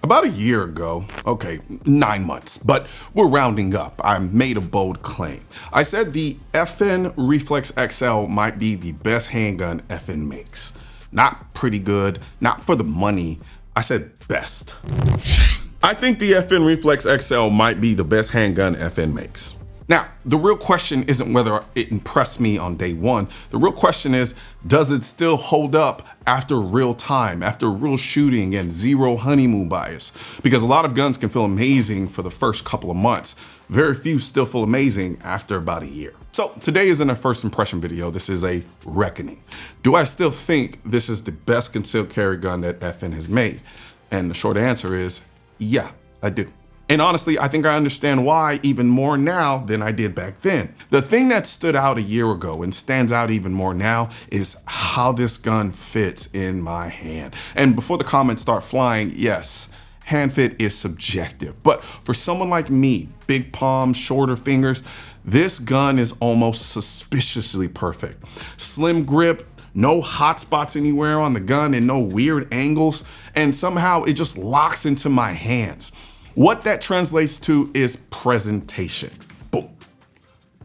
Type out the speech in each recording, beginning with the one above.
About a year ago, okay, 9 months, but we're rounding up, I made a bold claim. I said the FN Reflex XL might be the best handgun FN makes. Not pretty good, not for the money, I said best. I think the FN Reflex XL might be the best handgun FN makes. Now, the real question isn't whether it impressed me on day one. The real question is, does it still hold up after real time, after real shooting and zero honeymoon bias? Because a lot of guns can feel amazing for the first couple of months. Very few still feel amazing after about a year. So today isn't a first impression video, this is a reckoning. Do I still think this is the best concealed carry gun that FN has made? And the short answer is, yeah, I do. And honestly, I think I understand why even more now than I did back then. The thing that stood out a year ago and stands out even more now is how this gun fits in my hand. And before the comments start flying, yes, hand fit is subjective. But for someone like me, big palms, shorter fingers, this gun is almost suspiciously perfect. Slim grip, no hot spots anywhere on the gun and no weird angles. And somehow it just locks into my hands. What that translates to is presentation. Boom,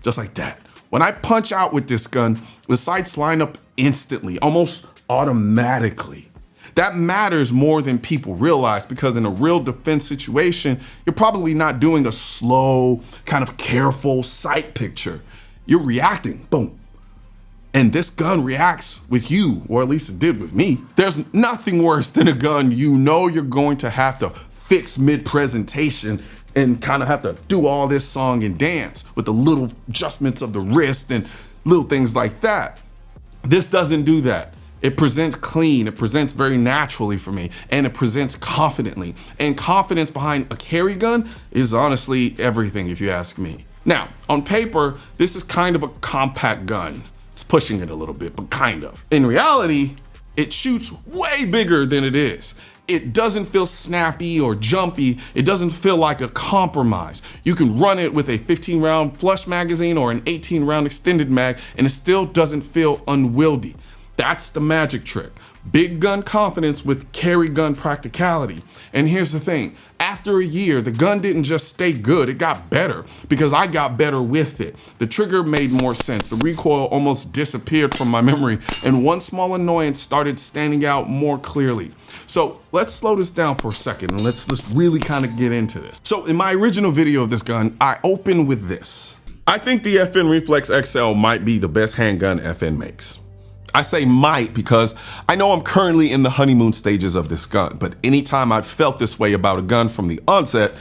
just like that. When I punch out with this gun, the sights line up instantly, almost automatically. That matters more than people realize because in a real defense situation, you're probably not doing a slow, kind of careful sight picture. You're reacting, boom. And this gun reacts with you, or at least it did with me. There's nothing worse than a gun you know you're going to have to fix mid-presentation and kind of have to do all this song and dance with the little adjustments of the wrist and little things like that. This doesn't do that. It presents clean, it presents very naturally for me, and it presents confidently. And confidence behind a carry gun is honestly everything if you ask me. Now, on paper, this is kind of a compact gun. It's pushing it a little bit, but kind of. In reality, it shoots way bigger than it is. It doesn't feel snappy or jumpy. It doesn't feel like a compromise. You can run it with a 15-round flush magazine or an 18-round extended mag, and it still doesn't feel unwieldy. That's the magic trick. Big gun confidence with carry gun practicality. And here's the thing, after a year, the gun didn't just stay good, it got better because I got better with it. The trigger made more sense. The recoil almost disappeared from my memory and one small annoyance started standing out more clearly. So let's slow this down for a second and let's really kind of get into this. So in my original video of this gun, I opened with this. I think the FN Reflex XL might be the best handgun FN makes. I say might because I know I'm currently in the honeymoon stages of this gun, but anytime I've felt this way about a gun from the onset,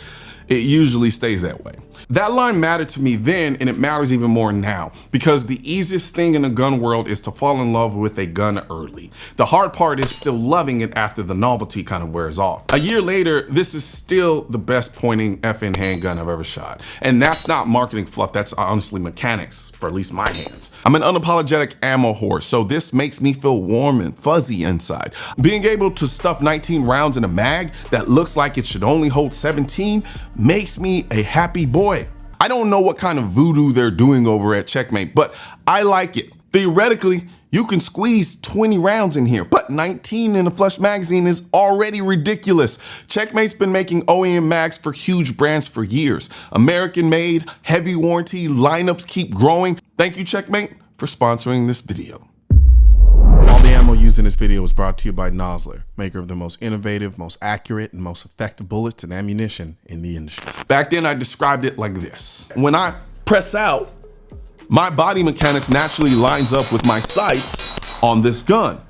it usually stays that way. That line mattered to me then, and it matters even more now, because the easiest thing in the gun world is to fall in love with a gun early. The hard part is still loving it after the novelty kind of wears off. A year later, this is still the best pointing FN handgun I've ever shot. And that's not marketing fluff, that's honestly mechanics, for at least my hands. I'm an unapologetic ammo horse, so this makes me feel warm and fuzzy inside. Being able to stuff 19 rounds in a mag that looks like it should only hold 17 makes me a happy boy. I don't know what kind of voodoo they're doing over at Checkmate, but I like it. Theoretically, you can squeeze 20 rounds in here, but 19 in a flush magazine is already ridiculous. Checkmate's been making OEM mags for huge brands for years. American made, heavy warranty, lineups keep growing. Thank you, Checkmate, for sponsoring this video. All the ammo used in this video was brought to you by Noir, maker of the most innovative, most accurate, and most effective bullets and ammunition in the industry. Back then, I described it like this. When I press out, my body mechanics naturally lines up with my sights on this gun.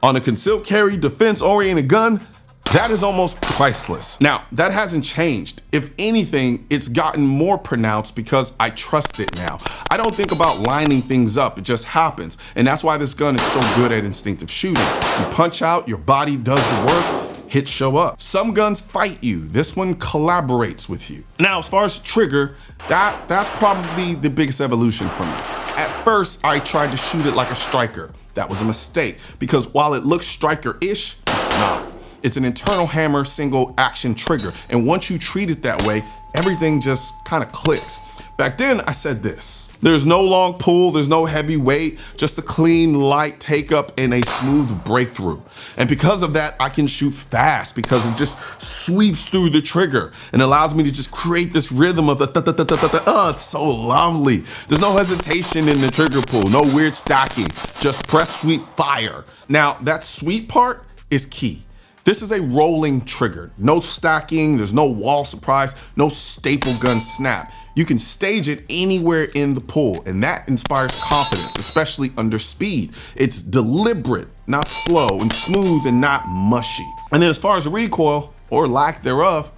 On a concealed carry, defense-oriented gun, that is almost priceless. Now, that hasn't changed. If anything, it's gotten more pronounced because I trust it now. I don't think about lining things up, it just happens. And that's why this gun is so good at instinctive shooting. You punch out, your body does the work, hits show up. Some guns fight you, this one collaborates with you. Now, as far as trigger, that's probably the biggest evolution for me. At first, I tried to shoot it like a striker. That was a mistake, because while it looks striker-ish, it's not. It's an internal hammer single action trigger. And once you treat it that way, everything just kind of clicks. Back then, I said this: there's no long pull, there's no heavy weight, just a clean, light take up and a smooth breakthrough. And because of that, I can shoot fast because it just sweeps through the trigger and allows me to just create this rhythm of the oh, it's so lovely. There's no hesitation in the trigger pull, no weird stacking, just press, sweep, fire. Now, that sweep part is key. This is a rolling trigger. No stacking, there's no wall surprise, no staple gun snap. You can stage it anywhere in the pull, and that inspires confidence, especially under speed. It's deliberate, not slow, and smooth and not mushy. And then as far as the recoil, or lack thereof,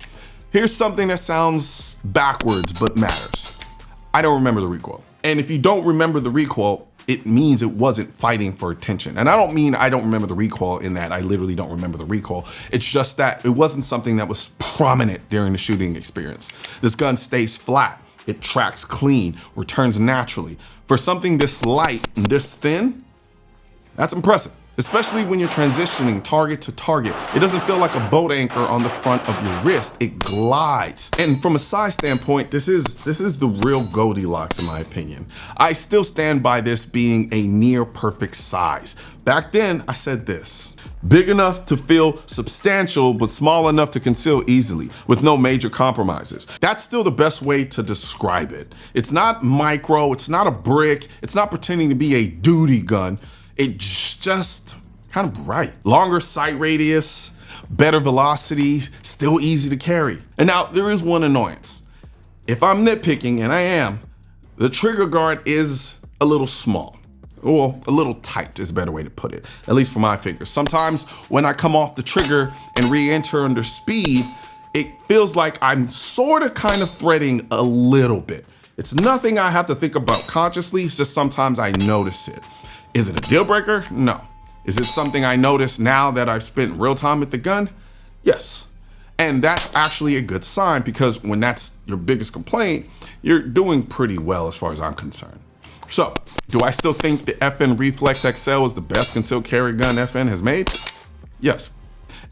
here's something that sounds backwards but matters. I don't remember the recoil. And if you don't remember the recoil, it means it wasn't fighting for attention. And I don't mean I don't remember the recoil in that I literally don't remember the recoil. It's just that it wasn't something that was prominent during the shooting experience. This gun stays flat, it tracks clean, returns naturally. For something this light and this thin, that's impressive. Especially when you're transitioning target to target. It doesn't feel like a boat anchor on the front of your wrist, it glides. And from a size standpoint, this is the real Goldilocks in my opinion. I still stand by this being a near perfect size. Back then, I said this: big enough to feel substantial, but small enough to conceal easily, with no major compromises. That's still the best way to describe it. It's not micro, it's not a brick, it's not pretending to be a duty gun. It's just kind of right. Longer sight radius, better velocity, still easy to carry. And now there is one annoyance. If I'm nitpicking, and I am, the trigger guard is a little small. Or a little tight is a better way to put it, at least for my fingers. Sometimes when I come off the trigger and re-enter under speed, it feels like I'm sort of kind of threading a little bit. It's nothing I have to think about consciously, it's just sometimes I notice it. Is it a deal breaker? No. Is it something I notice now that I've spent real time with the gun? Yes. And that's actually a good sign, because when that's your biggest complaint, you're doing pretty well as far as I'm concerned. So, do I still think the FN Reflex XL is the best concealed carry gun FN has made? Yes.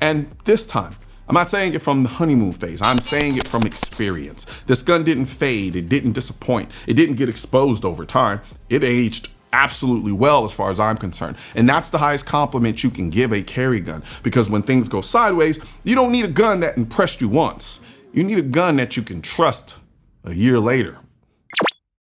And this time, I'm not saying it from the honeymoon phase, I'm saying it from experience. This gun didn't fade, it didn't disappoint, it didn't get exposed over time, it aged absolutely well as far as I'm concerned. And that's the highest compliment you can give a carry gun, because when things go sideways, you don't need a gun that impressed you once. You need a gun that you can trust a year later.